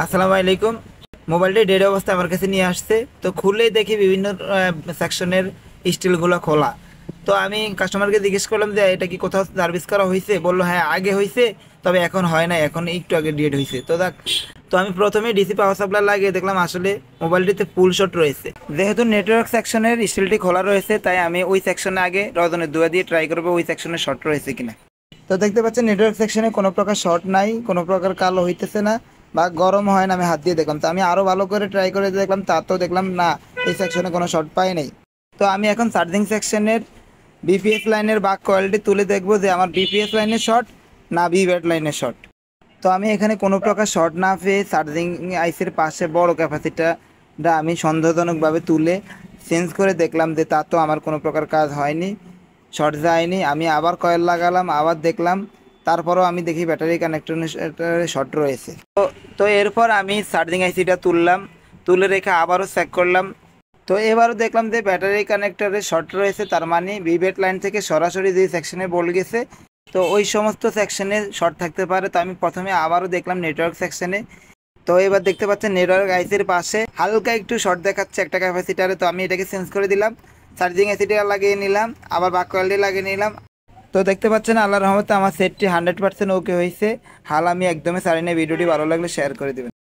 আসসালামু আলাইকুম। মোবাইলটি ডেড অবস্থায় আমার কাছে নিয়ে আসছে, তো খুলেই দেখি বিভিন্ন সেকশনের স্টিলগুলো খোলা। তো আমি কাস্টমারকে জিজ্ঞেস করলাম যে এটা কি কোথাও সার্ভিস করা হয়েছে, বললো হ্যাঁ আগে হয়েছে, তবে এখন হয় না, এখন একটু আগে ডেড হয়েছে। তো আমি প্রথমে ডিসি পাওয়ার সাপ্লাই লাগিয়ে দেখলাম আসলে মোবাইলটিতে ফুল শট রয়েছে। যেহেতু নেটওয়ার্ক সেকশনের স্টিলটি খোলা রয়েছে, তাই আমি ওই সেকশনে আগে রজনের দুয়া দিয়ে ট্রাই করবো ওই সেকশনে শর্ট রয়েছে কিনা। তো দেখতে পাচ্ছেন নেটওয়ার্ক সেকশনে কোনো প্রকার শর্ট নাই, কোনো প্রকার কালো হইতেছে না বা গরম হয় না। আমি হাত দিয়ে দেখলাম, তো আমি আরও ভালো করে ট্রাই করে দেখলাম, তা তো দেখলাম না, এই সেকশনে কোনো শর্ট পাই নাই। তো আমি এখন চার্জিং সেকশনের বিপিএস লাইনের বাক কয়েলটি তুলে দেখবো যে আমার বিপিএস লাইনের শর্ট না ভিভ্যাট লাইনের শর্ট। তো আমি এখানে কোনো প্রকার শর্ট না পেয়ে চার্জিং আইসির পাশে বড় ক্যাপাসিটারটা আমি সন্দেহজনকভাবে তুলে চেঞ্জ করে দেখলাম যে তা তো আমার কোনো প্রকার কাজ হয়নি, শর্ট যায়নি। আমি আবার কয়েল লাগালাম, আবার দেখলাম, তারপরও আমি দেখি ব্যাটারি কানেক্টরে শর্ট রয়েছে। তো এরপর আমি চার্জিং আইসিটা তুললাম, তুলে রেখে আবারও চেক করলাম। তো এবারও দেখলাম যে ব্যাটারি কানেক্টরে শর্ট রয়েছে, তার মানে ভিভ্যাট লাইন থেকে সরাসরি যে সেকশনে বল গেছে, তো ওই সমস্ত সেকশনে শর্ট থাকতে পারে। তো আমি প্রথমে আবারও দেখলাম নেটওয়ার্ক সেকশনে। তো এবার দেখতে পাচ্ছেন নেটওয়ার্ক আইসির পাশে হালকা একটু শর্ট দেখাচ্ছে একটা ক্যাপাসিটারে। তো আমি এটাকে চেঞ্জ করে দিলাম, চার্জিং আইসিটা লাগিয়ে নিলাম, আবার বাক কয়েলটি লাগিয়ে নিলাম। তো দেখতে পাচ্ছেন আল্লাহর রহমতে আমার সেটটি 100% ওকে হয়েছে। হাল আমি একদমই ছাড়ি না। ভিডিওটি ভালো লাগলে শেয়ার করে দেবেন।